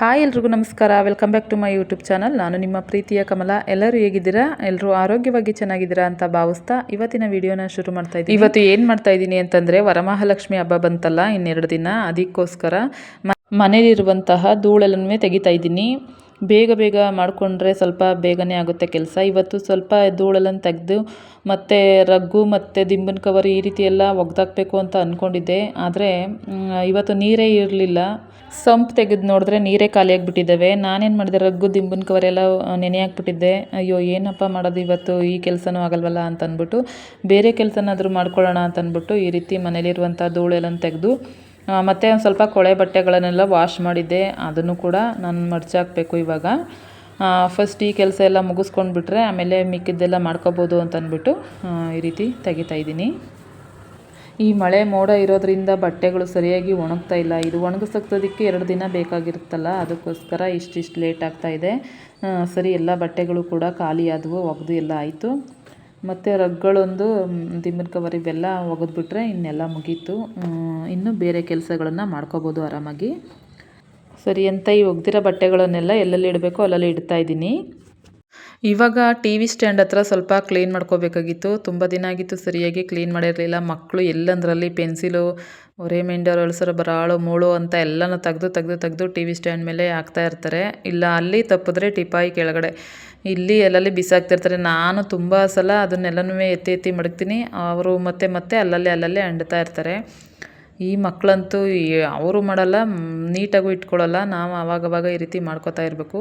Hi ಎಲ್ರಿಗೂ ನಮಸ್ಕಾರ. Welcome back to my YouTube channel. ನಾನು ನಿಮ್ಮ ಪ್ರೀತಿಯ ಕಮಲ. ಎಲ್ಲರೂ ಹೇಗಿದ್ದೀರಾ? ಎಲ್ಲರೂ ಆರೋಗ್ಯವಾಗಿ ಚೆನ್ನಾಗಿದ್ದೀರಾ ಅಂತ ಭಾವಿಸ್ತಾ ಇವತ್ತಿನ ವಿಡಿಯೋನ ಶುರು ಮಾಡ್ತಾ ಇದ್ದೀನಿ. ಇವತ್ತು ಏನು ಮಾಡ್ತಾ ಇದ್ದೀನಿ ಅಂತಂದರೆ, ವರಮಹಾಲಕ್ಷ್ಮಿ ಹಬ್ಬ ಬಂತಲ್ಲ, ಇನ್ನೆರಡು ದಿನ. ಅದಕ್ಕೋಸ್ಕರ ಮನೇಲಿರುವಂತಹ ಧೂಳೆಲ್ಲನೂ ತೆಗಿತಾ ಇದ್ದೀನಿ. ಬೇಗ ಬೇಗ ಮಾಡಿಕೊಂಡ್ರೆ ಸ್ವಲ್ಪ ಬೇಗನೆ ಆಗುತ್ತೆ ಕೆಲಸ. ಇವತ್ತು ಸ್ವಲ್ಪ ಧೂಳೆಲ್ಲನ್ನು ತೆಗೆದು ಮತ್ತು ರಗ್ಗು ಮತ್ತು ದಿಂಬನ ಕವರ್ ಈ ರೀತಿ ಎಲ್ಲ ಒಗ್ದಾಕಬೇಕು ಅಂತ ಅಂದ್ಕೊಂಡಿದ್ದೆ. ಆದರೆ ಇವತ್ತು ನೀರೇ ಇರಲಿಲ್ಲ. ಸಂಪ್ ತೆಗೆದು ನೋಡಿದ್ರೆ ನೀರೇ ಖಾಲಿಯಾಗಿಬಿಟ್ಟಿದ್ದಾವೆ. ನಾನೇನು ಮಾಡಿದೆ, ರಗ್ಗು ದಿಂಬನ ಕವರೆಲ್ಲ ನೆನೆ ಹಾಕ್ಬಿಟ್ಟಿದ್ದೆ. ಅಯ್ಯೋ ಏನಪ್ಪ ಮಾಡೋದು ಇವತ್ತು, ಈ ಕೆಲಸನೂ ಆಗಲ್ವಲ್ಲ ಅಂತ ಅಂದ್ಬಿಟ್ಟು ಬೇರೆ ಕೆಲಸನಾದರೂ ಮಾಡ್ಕೊಳ್ಳೋಣ ಅಂತ ಅಂದ್ಬಿಟ್ಟು ಈ ರೀತಿ ಮನೇಲಿರುವಂಥ ಧೂಳೆಲ್ಲ ತೆಗೆದು ಮತ್ತು ಒಂದು ಸ್ವಲ್ಪ ಕೊಳೆ ಬಟ್ಟೆಗಳನ್ನೆಲ್ಲ ವಾಶ್ ಮಾಡಿದ್ದೆ. ಅದನ್ನು ಕೂಡ ನಾನು ಮಡ್ಚಾಕಬೇಕು ಇವಾಗ. ಫಸ್ಟ್ ಈ ಕೆಲಸ ಎಲ್ಲ ಮುಗಿಸ್ಕೊಂಡ್ಬಿಟ್ರೆ ಆಮೇಲೆ ಮಿಕ್ಕಿದ್ದೆಲ್ಲ ಮಾಡ್ಕೋಬೋದು ಅಂತ ಅಂದ್ಬಿಟ್ಟು ಈ ರೀತಿ ತೆಗಿತಾ ಇದ್ದೀನಿ. ಈ ಮಳೆ ಮೋಡ ಇರೋದ್ರಿಂದ ಬಟ್ಟೆಗಳು ಸರಿಯಾಗಿ ಒಣಗ್ತಾ ಇಲ್ಲ. ಇದು ಒಣಗಿಸೋದಕ್ಕೆ 2 ದಿನ ಬೇಕಾಗಿರುತ್ತಲ್ಲ, ಅದಕ್ಕೋಸ್ಕರ ಇಷ್ಟಿಷ್ಟು ಲೇಟ್ ಆಗ್ತಾಯಿದೆ. ಸರಿ, ಎಲ್ಲ ಬಟ್ಟೆಗಳು ಕೂಡ ಖಾಲಿ ಆದವು, ಒಗೆದು ಎಲ್ಲ ಆಯಿತು. ಮತ್ತು ರಗ್ಗಳೊಂದು, ದಿಂಬನ ಕವರ್ ಇವೆಲ್ಲ ಒಗೆದ್ಬಿಟ್ರೆ ಇನ್ನೆಲ್ಲ ಮುಗೀತು. ಇನ್ನು ಬೇರೆ ಕೆಲಸಗಳನ್ನು ಮಾಡ್ಕೋಬೋದು ಆರಾಮಾಗಿ. ಸರಿ ಅಂತ ಈ ಒಗೆದಿರೋ ಬಟ್ಟೆಗಳನ್ನೆಲ್ಲ ಎಲ್ಲೆಲ್ಲಿ ಇಡಬೇಕೋ ಅಲ್ಲಲ್ಲಿ ಇಡ್ತಾಯಿದ್ದೀನಿ. ಇವಾಗ ಟಿ ವಿ ಸ್ಟ್ಯಾಂಡ್ ಹತ್ರ ಸ್ವಲ್ಪ ಕ್ಲೀನ್ ಮಾಡ್ಕೋಬೇಕಾಗಿತ್ತು. ತುಂಬ ದಿನ ಆಗಿತ್ತು ಸರಿಯಾಗಿ ಕ್ಲೀನ್ ಮಾಡಿರಲಿಲ್ಲ. ಮಕ್ಕಳು ಎಲ್ಲಂದರಲ್ಲಿ ಪೆನ್ಸಿಲು, ರಿಮೈಂಡರ್, ಅಳ್ಸರ, ಬರಾಳು, ಮೂಳು ಅಂತ ಎಲ್ಲನೂ ತೆಗೆದು ಟಿ ವಿ ಸ್ಟ್ಯಾಂಡ್ ಮೇಲೆ ಹಾಕ್ತಾ ಇರ್ತಾರೆ. ಇಲ್ಲ ಅಲ್ಲಿ ತಪ್ಪಿದ್ರೆ ಟಿಪಾಯಿ ಕೆಳಗಡೆ, ಇಲ್ಲಿ ಎಲ್ಲಲ್ಲಿ ಬಿಸಾಕ್ತಿರ್ತಾರೆ. ನಾನು ತುಂಬ ಸಲ ಅದನ್ನೆಲ್ಲನೂ ಎತ್ತಿ ಮಡಗ್ತೀನಿ. ಅವರು ಮತ್ತೆ ಅಲ್ಲಲ್ಲೇ ಅಂಡ್ತಾ ಇರ್ತಾರೆ. ಈ ಮಕ್ಕಳಂತೂ ಅವರು ಮಾಡಲ್ಲ, ನೀಟಾಗೂ ಇಟ್ಕೊಳ್ಳಲ್ಲ. ನಾವು ಆವಾಗವಾಗ ಈ ರೀತಿ ಮಾಡ್ಕೋತಾ ಇರಬೇಕು.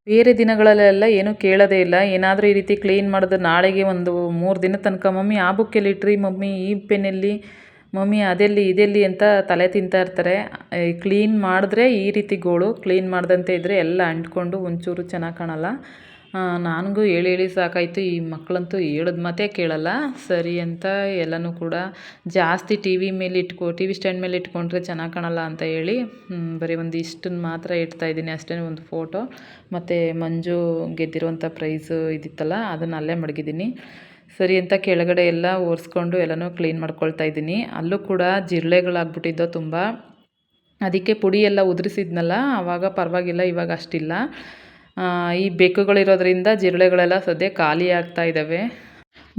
ಬೇರೆ ದಿನಗಳಲ್ಲೆಲ್ಲ ಏನೂ ಕೇಳೋದೇ ಇಲ್ಲ. ಏನಾದರೂ ಈ ರೀತಿ ಕ್ಲೀನ್ ಮಾಡಿದ್ರೆ ನಾಳೆಗೆ ಒಂದು 3 ದಿನದ ತನಕ ಮಮ್ಮಿ ಆ ಬುಕ್ಕೆಲ್ಲಿ ಇಟ್ರಿ, ಮಮ್ಮಿ ಈ ಪೆನ್ನೆಲ್ಲಿ, ಮಮ್ಮಿ ಇದೆಲ್ಲಿ ಅಂತ ತಲೆ ತಿಂತಾ ಇರ್ತಾರೆ. ಕ್ಲೀನ್ ಮಾಡಿದ್ರೆ ಈ ರೀತಿ ಗೋಳು, ಕ್ಲೀನ್ ಮಾಡ್ದಂತೆ ಇದ್ದರೆ ಎಲ್ಲ ಅಂಟ್ಕೊಂಡು ಒಂಚೂರು ಚೆನ್ನಾಗಿ ಕಾಣಲ್ಲ. ನನಗೂ ಹೇಳಿ ಸಾಕಾಯಿತು. ಈ ಮಕ್ಕಳಂತೂ ಹೇಳಿದ ಮಾತೇ ಕೇಳಲ್ಲ. ಸರಿ ಅಂತ ಎಲ್ಲನೂ ಕೂಡ ಜಾಸ್ತಿ ಟಿ ವಿ ಸ್ಟ್ಯಾಂಡ್ ಮೇಲೆ ಇಟ್ಕೊಂಡ್ರೆ ಚೆನ್ನಾಗಿ ಕಾಣಲ್ಲ ಅಂತ ಹೇಳಿ ಬರೀ ಒಂದು ಇಷ್ಟನ್ನು ಮಾತ್ರ ಇಡ್ತಾಯಿದ್ದೀನಿ ಅಷ್ಟೇ. ಒಂದು ಫೋಟೋ ಮತ್ತು ಮಂಜು ಗೆದ್ದಿರುವಂಥ ಪ್ರೈಸು ಇದಿತ್ತಲ್ಲ, ಅದನ್ನು ಅಲ್ಲೇ ಮಡಗಿದ್ದೀನಿ. ಸರಿ ಅಂತ ಕೆಳಗಡೆ ಎಲ್ಲ ಒರೆಸ್ಕೊಂಡು ಎಲ್ಲನೂ ಕ್ಲೀನ್ ಮಾಡ್ಕೊಳ್ತಾ ಇದ್ದೀನಿ. ಅಲ್ಲೂ ಕೂಡ ಜಿರಳೆಗಳಾಗ್ಬಿಟ್ಟಿದ್ದೋ ತುಂಬ. ಅದಕ್ಕೆ ಪುಡಿ ಎಲ್ಲ ಉದುರಿಸಿದ್ನಲ್ಲ, ಆವಾಗ ಪರವಾಗಿಲ್ಲ, ಇವಾಗ ಅಷ್ಟಿಲ್ಲ. ಈ ಬೆಕ್ಕುಗಳಿರೋದ್ರಿಂದ ಜಿರಳೆಗಳೆಲ್ಲ ಸದ್ಯ ಖಾಲಿ ಆಗ್ತಾ ಇದ್ದಾವೆ.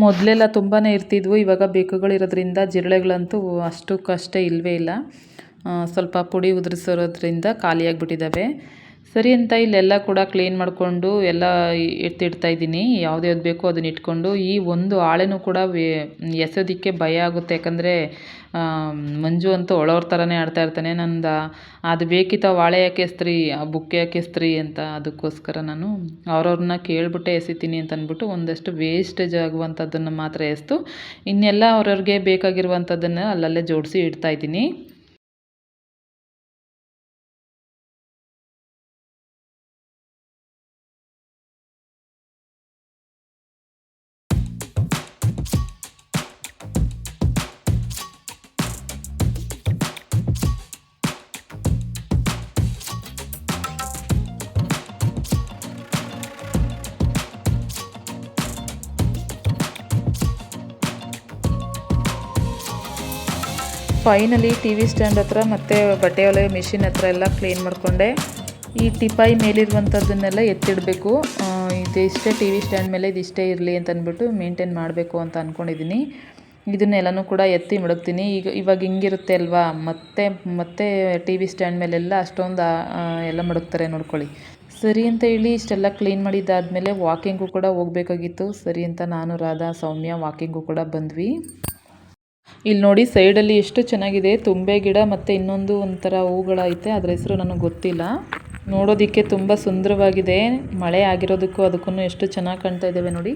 ಮೊದಲೆಲ್ಲ ತುಂಬಾ ಇರ್ತಿದ್ವು. ಇವಾಗ ಬೆಕ್ಕುಗಳಿರೋದ್ರಿಂದ ಜಿರಳೆಗಳಂತೂ ಅಷ್ಟಕ್ಕಷ್ಟೇ ಇಲ್ಲವೇ ಇಲ್ಲ. ಸ್ವಲ್ಪ ಪುಡಿ ಉದುರಿಸಿರೋದ್ರಿಂದ ಖಾಲಿಯಾಗಿಬಿಟ್ಟಿದ್ದಾವೆ. ಸರಿ ಅಂತ ಇಲ್ಲೆಲ್ಲ ಕೂಡ ಕ್ಲೀನ್ ಮಾಡಿಕೊಂಡು ಎಲ್ಲ ಎತ್ತಿಡ್ತಾ ಇದ್ದೀನಿ. ಯಾವುದು ಬೇಕೋ ಅದನ್ನ ಇಟ್ಕೊಂಡು. ಈ ಒಂದು ಹಾಳೆನೂ ಕೂಡ ಎಸೆಯೋದಕ್ಕೆ ಭಯ ಆಗುತ್ತೆ. ಯಾಕಂದರೆ ಮಂಜು ಅಂತೂ ಒಳವ್ರ ಥರನೇ ಆಡ್ತಾ ಇರ್ತಾನೆ. ನಂದು ಅದು ಬೇಕಿತ್ತು, ಹಾಳೆ ಯಾಕೆ ಎಸ್ತ್ರಿ, ಆ ಬುಕ್ ಯಾಕೆ ಎಸ್ತ್ರಿ ಅಂತ. ಅದಕ್ಕೋಸ್ಕರ ನಾನು ಅವ್ರವ್ರನ್ನ ಕೇಳ್ಬಿಟ್ಟೆ ಎಸಿತೀನಿ ಅಂತ ಅಂದ್ಬಿಟ್ಟು ಒಂದಷ್ಟು ವೇಸ್ಟೇಜ್ ಆಗುವಂಥದ್ದನ್ನು ಮಾತ್ರ ಎಸ್ತು, ಇನ್ನೆಲ್ಲ ಅವ್ರವ್ರಿಗೆ ಬೇಕಾಗಿರುವಂಥದ್ದನ್ನು ಅಲ್ಲಲ್ಲೇ ಜೋಡಿಸಿ ಇಡ್ತಾಯಿದ್ದೀನಿ. ಫೈನಲಿ ಟಿ ವಿ ಸ್ಟ್ಯಾಂಡ್ ಹತ್ರ ಮತ್ತು ಬಟ್ಟೆ ಹೊಲಿಯೋ ಮಿಷಿನ್ ಹತ್ರ ಎಲ್ಲ ಕ್ಲೀನ್ ಮಾಡಿಕೊಂಡೆ. ಈ ಟಿಪಾಯಿ ಮೇಲಿರುವಂಥದ್ದನ್ನೆಲ್ಲ ಎತ್ತಿಡಬೇಕು. ಇದಿಷ್ಟೇ ಟಿ ವಿ ಸ್ಟ್ಯಾಂಡ್ ಮೇಲೆ ಇದಿಷ್ಟೇ ಇರಲಿ ಅಂತ ಅಂದ್ಬಿಟ್ಟು ಮೇಂಟೈನ್ ಮಾಡಬೇಕು ಅಂತ ಅಂದ್ಕೊಂಡಿದ್ದೀನಿ. ಇದನ್ನೆಲ್ಲನೂ ಕೂಡ ಎತ್ತಿ ಮಡಗ್ತೀನಿ. ಇವಾಗ ಹಿಂಗಿರುತ್ತೆ ಅಲ್ವಾ, ಮತ್ತೆ ಟಿ ವಿ ಸ್ಟ್ಯಾಂಡ್ ಮೇಲೆಲ್ಲ ಅಷ್ಟೊಂದು ಎಲ್ಲ ಮಡಗ್ತಾರೆ ನೋಡ್ಕೊಳ್ಳಿ. ಸರಿ ಅಂತ ಹೇಳಿ ಇಷ್ಟೆಲ್ಲ ಕ್ಲೀನ್ ಮಾಡಿದ್ದಾದಮೇಲೆ ವಾಕಿಂಗು ಕೂಡ ಹೋಗಬೇಕಾಗಿತ್ತು. ಸರಿ ಅಂತ ನಾನು, ರಾಧಾ, ಸೌಮ್ಯ ವಾಕಿಂಗು ಕೂಡ ಬಂದ್ವಿ. ಇಲ್ಲಿ ನೋಡಿ ಸೈಡಲ್ಲಿ ಎಷ್ಟು ಚೆನ್ನಾಗಿದೆ, ತುಂಬೆ ಗಿಡ ಮತ್ತು ಇನ್ನೊಂದು ಒಂಥರ ಹೂಗಳೈತೆ, ಅದರ ಹೆಸರು ನನಗೆ ಗೊತ್ತಿಲ್ಲ. ನೋಡೋದಕ್ಕೆ ತುಂಬ ಸುಂದರವಾಗಿದೆ. ಮಳೆ ಆಗಿರೋದಕ್ಕೂ ಅದಕ್ಕೂ ಎಷ್ಟು ಚೆನ್ನಾಗಿ ಕಾಣ್ತಾ ಇದ್ದಾವೆ ನೋಡಿ.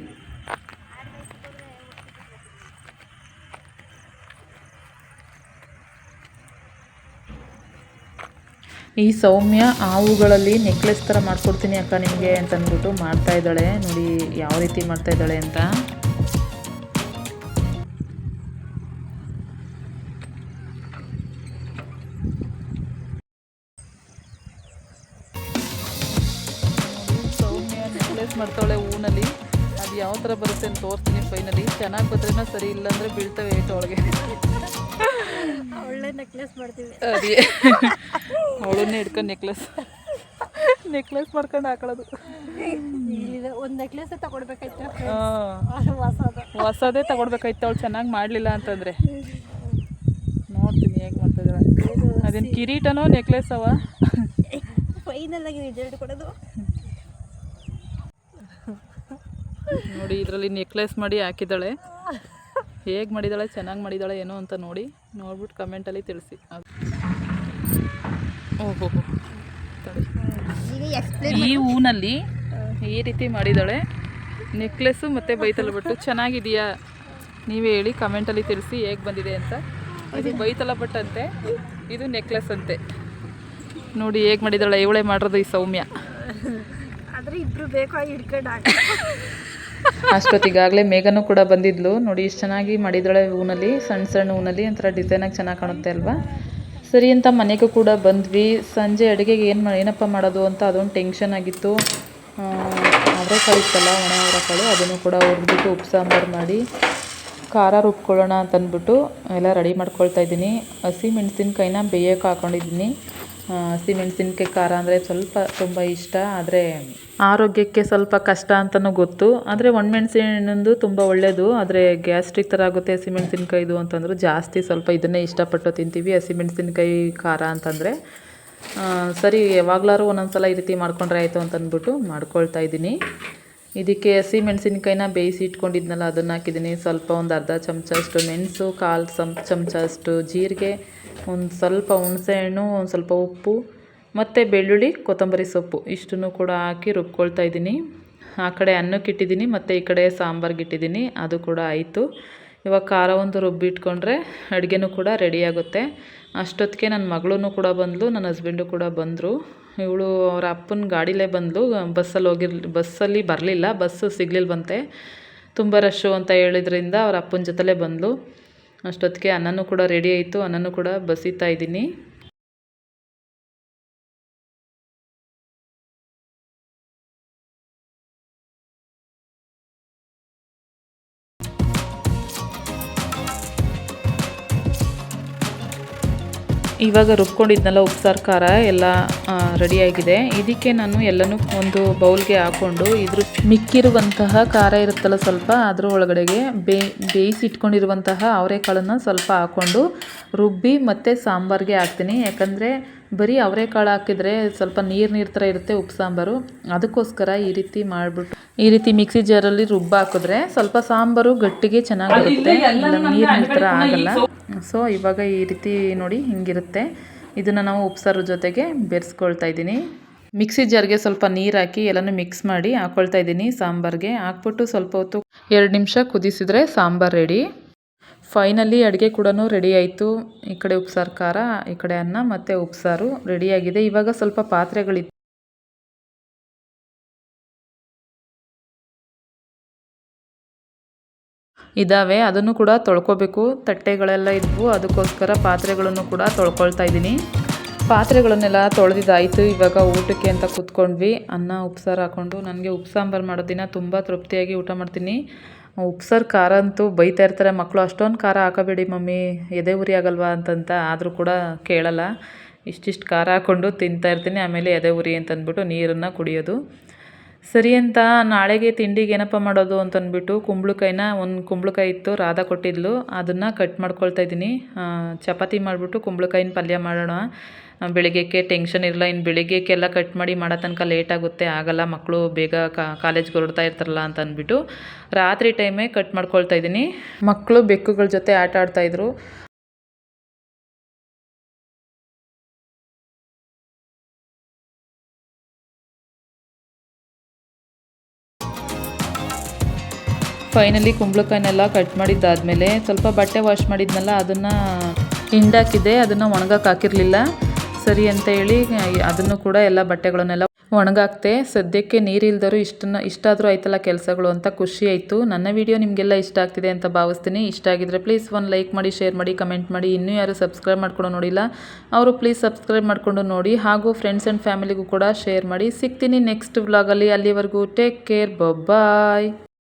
ಈ ಸೌಮ್ಯ ಆ ಹೂಗಳಲ್ಲಿ ನೆಕ್ಲೆಸ್ ಥರ ಮಾಡ್ಕೊಡ್ತೀನಿ ಅಕ್ಕ ನಿಮಗೆ ಅಂತ ಅಂದ್ಬಿಟ್ಟು ಮಾಡ್ತಾ ಇದ್ದಾಳೆ. ನೋಡಿ ಯಾವ ರೀತಿ ಮಾಡ್ತಾ ಇದ್ದಾಳೆ ಅಂತ. ಮಾಡ್ತಾಳೆ ಹೂನಲ್ಲಿ. ಅದು ಯಾವ ಥರ ಬರುತ್ತೆ ಅಂತ ತೋರಿಸ್ತೀನಿ ಫೈನಲಿ. ಚೆನ್ನಾಗಿ ಬಂದ್ರೇನೋ ಸರಿ, ಇಲ್ಲಾಂದರೆ ಬೀಳ್ತವೆ ಏಟು ಒಳಗೆ. ಒಳ್ಳೆ ನೆಕ್ಲೆಸ್ ಮಾಡ್ತೀವಿ. ಅದೇ ಅವಳನ್ನೇ ಹಿಡ್ಕೊಂಡು ನೆಕ್ಲೆಸ್ ನೆಕ್ಲೆಸ್ ಮಾಡ್ಕೊಂಡು ಹಾಕೊಳ್ಳೋದು. ಒಂದು ನೆಕ್ಲೆಸ್ ತಗೊಡ್ಬೇಕಾಯ್ತು, ಹೊಸದೇ ತಗೊಡ್ಬೇಕಾಯ್ತು. ಅವಳು ಚೆನ್ನಾಗಿ ಮಾಡಲಿಲ್ಲ ಅಂತಂದರೆ ನೋಡ್ತೀನಿ ಹೇಗೆ ಮಾಡ್ತಿದ್ದಾಳೆ. ಅದೇನು ಕಿರೀಟನೋ ನೆಕ್ಲೆಸ್ ಅವ ಫೈನಲ್ ಆಗಿ ರಿಸಲ್ಟ್ ಕೊಡೋದು ನೋಡಿ. ಇದರಲ್ಲಿ ನೆಕ್ಲೆಸ್ ಮಾಡಿ ಹಾಕಿದ್ದಾಳೆ. ಹೇಗೆ ಮಾಡಿದ್ದಾಳೆ, ಚೆನ್ನಾಗಿ ಮಾಡಿದ್ದಾಳೆ ಏನೋ ಅಂತ ನೋಡ್ಬಿಟ್ಟು ಕಮೆಂಟಲ್ಲಿ ತಿಳಿಸಿ. ಓಹೋ, ಈ ಹೂನಲ್ಲಿ ಈ ರೀತಿ ಮಾಡಿದ್ದಾಳೆ ನೆಕ್ಲೆಸ್ಸು ಮತ್ತು ಬೈತಲ ಬಟ್ಟು. ಚೆನ್ನಾಗಿದೆಯಾ ನೀವೇ ಹೇಳಿ ಕಮೆಂಟಲ್ಲಿ ತಿಳಿಸಿ ಹೇಗೆ ಬಂದಿದೆ ಅಂತ. ಇದು ಬೈತಲ ಬಟ್ಟಂತೆ, ಇದು ನೆಕ್ಲೆಸ್ ಅಂತೆ. ನೋಡಿ ಹೇಗೆ ಮಾಡಿದ್ದಾಳೆ. ಇವಳೇ ಮಾಡಿರೋದು ಈ ಸೌಮ್ಯ. ಆದರೆ ಇಬ್ಬರು ಬೇಕಾಗಿ ಹಿಡ್ಕೊಂಡು ಅಷ್ಟೊತ್ತಿಗಾಗಲೇ ಮೇಘನೂ ಕೂಡ ಬಂದಿದ್ಲು. ನೋಡಿ ಎಷ್ಟು ಚೆನ್ನಾಗಿ ಮಾಡಿದ್ದಾಳೆ ಹೂನಲ್ಲಿ, ಸಣ್ಣ ಸಣ್ಣ ಹೂನಲ್ಲಿ ಒಂಥರ ಡಿಸೈನಾಗಿ ಚೆನ್ನಾಗಿ ಕಾಣುತ್ತೆ ಅಲ್ವಾ. ಸರಿ ಅಂತ ಮನೆಗೂ ಕೂಡ ಬಂದ್ವಿ. ಸಂಜೆ ಅಡುಗೆಗೆ ಏನಪ್ಪ ಮಾಡೋದು ಅಂತ ಅದೊಂದು ಟೆನ್ಷನ್ ಆಗಿತ್ತು. ಅವರೆಕಾಳು ಇತ್ತಲ್ಲ, ಒಣ ಅವರೆಕಾಳು, ಅದನ್ನು ಕೂಡ ಹುರಿದ್ಬಿಟ್ಟು ಉಪ್ಪು ಸಾಂಬಾರು ಮಾಡಿ ಖಾರ ರುಬ್ಕೊಳ್ಳೋಣ ಅಂತಂದ್ಬಿಟ್ಟು ಎಲ್ಲ ರೆಡಿ ಮಾಡ್ಕೊಳ್ತಾ ಇದ್ದೀನಿ. ಹಸಿ ಮೆಣಸಿನ್ಕಾಯಿನ ಬೇಯಕ್ಕೆ ಹಾಕ್ಕೊಂಡಿದ್ದೀನಿ. ಹಸಿ ಮೆಣಸಿನ್ಕಾಯಿ ಖಾರ ಅಂದರೆ ಸ್ವಲ್ಪ ತುಂಬ ಇಷ್ಟ, ಆದರೆ ಆರೋಗ್ಯಕ್ಕೆ ಸ್ವಲ್ಪ ಕಷ್ಟ ಅಂತಲೂ ಗೊತ್ತು. ಆದರೆ ಒಣಮೆಣಸಿನದು ತುಂಬ ಒಳ್ಳೆಯದು, ಆದರೆ ಗ್ಯಾಸ್ಟ್ರಿಕ್ ಥರ ಆಗುತ್ತೆ ಹಸಿಮೆಣಸಿನ್ಕಾಯಿದು ಅಂತಂದ್ರು. ಜಾಸ್ತಿ ಸ್ವಲ್ಪ ಇದನ್ನೇ ಇಷ್ಟಪಟ್ಟು ತಿಂತೀವಿ, ಹಸಿಮೆಣಸಿನ್ಕಾಯಿ ಖಾರ ಅಂತಂದರೆ. ಸರಿ, ಯಾವಾಗಲಾರು ಒಂದೊಂದು ಸಲ ಈ ರೀತಿ ಮಾಡ್ಕೊಂಡ್ರೆ ಆಯಿತು ಅಂತಂದ್ಬಿಟ್ಟು ಮಾಡ್ಕೊಳ್ತಾ ಇದ್ದೀನಿ. ಇದಕ್ಕೆ ಹಸಿ ಮೆಣಸಿನ್ಕಾಯಿನ ಬೇಯಿಸಿ ಇಟ್ಕೊಂಡಿದ್ನಲ್ಲ ಅದನ್ನು ಹಾಕಿದ್ದೀನಿ. ಸ್ವಲ್ಪ ಒಂದು ಅರ್ಧ ಚಮಚ ಅಷ್ಟು ಮೆಣಸು, ಕಾಲು ಚಮಚ ಅಷ್ಟು ಜೀರಿಗೆ, ಒಂದು ಸ್ವಲ್ಪ ಹುಣಸೆಹಣ್ಣು, ಒಂದು ಸ್ವಲ್ಪ ಉಪ್ಪು ಮತ್ತು ಬೆಳ್ಳುಳ್ಳಿ, ಕೊತ್ತಂಬರಿ ಸೊಪ್ಪು ಇಷ್ಟನ್ನು ಕೂಡ ಹಾಕಿ ರುಬ್ಕೊಳ್ತಾ ಇದ್ದೀನಿ. ಆ ಕಡೆ ಅನ್ನಕ್ಕೆ ಇಟ್ಟಿದ್ದೀನಿ ಮತ್ತು ಈ ಕಡೆ ಸಾಂಬಾರ್ಗೆ ಇಟ್ಟಿದ್ದೀನಿ. ಅದು ಕೂಡ ಆಯಿತು. ಇವಾಗ ಖಾರ ಒಂದು ರುಬ್ಬಿಟ್ಕೊಂಡ್ರೆ ಅಡುಗೆನೂ ಕೂಡ ರೆಡಿಯಾಗುತ್ತೆ. ಅಷ್ಟೊತ್ತಿಗೆ ನನ್ನ ಮಗಳೂ ಕೂಡ ಬಂದಳು, ನನ್ನ ಹಸ್ಬೆಂಡು ಕೂಡ ಬಂದರು. ಇವಳು ಅವರ ಅಪ್ಪನ ಗಾಡಿಲೇ ಬಂದಳು, ಬಸ್ಸಲ್ಲಿ ಬರಲಿಲ್ಲ, ಬಸ್ಸು ಸಿಗಲಿಲ್ವಂತೆ, ತುಂಬ ರಶ್ಶು ಅಂತ ಹೇಳಿದ್ರಿಂದ ಅವ್ರ ಅಪ್ಪನ ಜೊತೆಲೇ ಬಂದಳು. ಅಷ್ಟೊತ್ತಿಗೆ ಅನ್ನನೂ ಕೂಡ ರೆಡಿ ಆಯಿತು, ಅನ್ನನೂ ಕೂಡ ಬಸಿತಾ ಇದ್ದೀನಿ. ಇವಾಗ ರುಬ್ಕೊಂಡಿದ್ನಲ್ಲ ಉಪ್ಸಾರು ಖಾರ ಎಲ್ಲ ರೆಡಿಯಾಗಿದೆ. ಇದಕ್ಕೆ ನಾನು ಎಲ್ಲನೂ ಒಂದು ಬೌಲ್ಗೆ ಹಾಕ್ಕೊಂಡು ಇದ್ರ ಮಿಕ್ಕಿರುವಂತಹ ಖಾರ ಇರುತ್ತಲ್ಲ ಸ್ವಲ್ಪ, ಅದ್ರ ಒಳಗಡೆಗೆ ಬೇಯಿಸಿ ಇಟ್ಕೊಂಡಿರುವಂತಹ ಅವರೆಕಾಳನ್ನು ಸ್ವಲ್ಪ ಹಾಕ್ಕೊಂಡು ರುಬ್ಬಿ ಮತ್ತು ಸಾಂಬಾರಿಗೆ ಹಾಕ್ತೀನಿ. ಯಾಕಂದರೆ ಬರೀ ಅವರೆಕಾಳು ಹಾಕಿದರೆ ಸ್ವಲ್ಪ ನೀರು ಥರ ಇರುತ್ತೆ ಉಪ್ಪು ಸಾಂಬಾರು. ಅದಕ್ಕೋಸ್ಕರ ಈ ರೀತಿ ಮಾಡಿಬಿಟ್ಟು ಈ ರೀತಿ ಮಿಕ್ಸಿ ಜಾರಲ್ಲಿ ಹಾಕಿದ್ರೆ ಸ್ವಲ್ಪ ಸಾಂಬಾರು ಗಟ್ಟಿಗೆ ಚೆನ್ನಾಗಿರುತ್ತೆ, ನೀರು ಥರ ಆಗಲ್ಲ. ಸೊ ಇವಾಗ ಈ ರೀತಿ ನೋಡಿ ಹಿಂಗಿರುತ್ತೆ. ಇದನ್ನು ನಾವು ಉಪ್ಸಾರು ಜೊತೆಗೆ ಬೆರೆಸ್ಕೊಳ್ತಾ ಇದ್ದೀನಿ. ಮಿಕ್ಸಿ ಜಾರ್ಗೆ ಸ್ವಲ್ಪ ನೀರು ಹಾಕಿ ಎಲ್ಲನೂ ಮಿಕ್ಸ್ ಮಾಡಿ ಹಾಕ್ಕೊಳ್ತಾ ಇದ್ದೀನಿ. ಸಾಂಬಾರಿಗೆ ಹಾಕ್ಬಿಟ್ಟು ಸ್ವಲ್ಪ ಹೊತ್ತು 2 ನಿಮಿಷ ಕುದಿಸಿದ್ರೆ ಸಾಂಬಾರು ರೆಡಿ. ಫೈನಲಿ ಅಡುಗೆ ಕೂಡ ರೆಡಿ ಆಯಿತು. ಈ ಕಡೆ ಉಪ್ಸಾರು ಖಾರ, ಈ ಕಡೆ ಅನ್ನ ಮತ್ತು ಉಪ್ಸಾರು ರೆಡಿಯಾಗಿದೆ. ಇವಾಗ ಸ್ವಲ್ಪ ಪಾತ್ರೆಗಳಿತ್ತು ಇದ್ದಾವೆ, ಅದನ್ನು ಕೂಡ ತೊಳ್ಕೊಬೇಕು. ತಟ್ಟೆಗಳೆಲ್ಲ ಇದ್ವು, ಅದಕ್ಕೋಸ್ಕರ ಪಾತ್ರೆಗಳನ್ನು ಕೂಡ ತೊಳ್ಕೊಳ್ತಾ ಇದ್ದೀನಿ. ಪಾತ್ರೆಗಳನ್ನೆಲ್ಲ ತೊಳೆದಿದ್ದಾಯಿತು. ಇವಾಗ ಊಟಕ್ಕೆ ಅಂತ ಕೂತ್ಕೊಂಡ್ವಿ. ಅನ್ನ ಉಪ್ಸಾರು ಹಾಕ್ಕೊಂಡು. ನನಗೆ ಉಪ್ಪು ಸಾಂಬಾರು ಮಾಡೋ ದಿನ ತುಂಬ ತೃಪ್ತಿಯಾಗಿ ಊಟ ಮಾಡ್ತೀನಿ. ಉಪ್ಸಾರು ಖಾರ ಅಂತೂ ಬೈತಾ ಇರ್ತಾರೆ ಮಕ್ಕಳು, ಅಷ್ಟೊಂದು ಖಾರ ಹಾಕಬೇಡಿ ಮಮ್ಮಿ, ಎದೆ ಉರಿ ಆಗಲ್ವಾ ಅಂತಂತ. ಆದರೂ ಕೂಡ ಕೇಳಲ್ಲ, ಇಷ್ಟಿಷ್ಟು ಖಾರ ಹಾಕ್ಕೊಂಡು ತಿಂತಾಯಿರ್ತೀನಿ. ಆಮೇಲೆ ಎದೆ ಉರಿ ಅಂತಂದ್ಬಿಟ್ಟು ನೀರನ್ನು ಕುಡಿಯೋದು. ಸರಿ ಅಂತ ನಾಳೆಗೆ ತಿಂಡಿಗೆ ಏನಪ್ಪ ಮಾಡೋದು ಅಂತಂದ್ಬಿಟ್ಟು ಒಂದು ಕುಂಬಳಕಾಯಿ ಇತ್ತು, ರಾಧಾ ಕೊಟ್ಟಿದ್ಲು, ಅದನ್ನು ಕಟ್ ಮಾಡ್ಕೊಳ್ತಾ ಇದ್ದೀನಿ. ಚಪಾತಿ ಮಾಡಿಬಿಟ್ಟು ಕುಂಬಳಕಾಯಿನ ಪಲ್ಯ ಮಾಡೋಣ. ಬೆಳಿಗ್ಗೆಕ್ಕೆ ಟೆನ್ಷನ್ ಇರಲ್ಲ. ಇನ್ನು ಬೆಳಿಗ್ಗೆಕ್ಕೆಲ್ಲ ಕಟ್ ಮಾಡಿ ಮಾಡೋ ತನಕ ಲೇಟ್ ಆಗುತ್ತೆ, ಆಗಲ್ಲ, ಮಕ್ಕಳು ಬೇಗ ಕಾಲೇಜ್ಗೆ ಹೊರಡ್ತಾ ಇರ್ತಾರಲ್ಲ ಅಂತ ಅಂದ್ಬಿಟ್ಟು ರಾತ್ರಿ ಟೈಮೇ ಕಟ್ ಮಾಡ್ಕೊಳ್ತಾ ಇದ್ದೀನಿ. ಮಕ್ಕಳು ಬೆಕ್ಕುಗಳ ಜೊತೆ ಆಟ ಆಡ್ತಾಯಿದ್ರು. ಫೈನಲಿ ಕುಂಬಳಕಾಯಿನೆಲ್ಲ ಕಟ್ ಮಾಡಿದ್ದಾದಮೇಲೆ ಸ್ವಲ್ಪ ಬಟ್ಟೆ ವಾಶ್ ಮಾಡಿದ್ನಲ್ಲ ಅದನ್ನು ಹಿಂಡಾಕಿದ್ದೆ, ಅದನ್ನು ಒಣಗಕ್ಕೆ ಹಾಕಿರಲಿಲ್ಲ. ಸರಿ ಅಂತ ಹೇಳಿ ಅದನ್ನು ಕೂಡ ಎಲ್ಲ ಬಟ್ಟೆಗಳನ್ನೆಲ್ಲ ಒಣಗಾಕ್ತೆ. ಸದ್ಯಕ್ಕೆ ನೀರಿಲ್ದರೂ ಇಷ್ಟಾದರೂ ಆಯ್ತಲ್ಲ ಕೆಲಸಗಳು ಅಂತ ಖುಷಿ ಆಯಿತು. ನನ್ನ ವಿಡಿಯೋ ನಿಮಗೆಲ್ಲ ಇಷ್ಟ ಆಗ್ತಿದೆ ಅಂತ ಭಾವಿಸ್ತೀನಿ. ಇಷ್ಟ ಆಗಿದ್ರೆ ಪ್ಲೀಸ್ ಒಂದು ಲೈಕ್ ಮಾಡಿ, ಶೇರ್ ಮಾಡಿ, ಕಮೆಂಟ್ ಮಾಡಿ. ಇನ್ನೂ ಯಾರು ಸಬ್ಸ್ಕ್ರೈಬ್ ಮಾಡ್ಕೊಂಡು ನೋಡಿಲ್ಲ ಅವರು ಪ್ಲೀಸ್ ಸಬ್ಸ್ಕ್ರೈಬ್ ಮಾಡ್ಕೊಂಡು ನೋಡಿ. ಹಾಗೂ ಫ್ರೆಂಡ್ಸ್ ಆ್ಯಂಡ್ ಫ್ಯಾಮಿಲಿಗೂ ಕೂಡ ಶೇರ್ ಮಾಡಿ. ಸಿಗ್ತೀನಿ ನೆಕ್ಸ್ಟ್ ವ್ಲಾಗಲ್ಲಿ. ಅಲ್ಲಿವರೆಗೂ ಟೇಕ್ ಕೇರ್, ಬಾಯ್.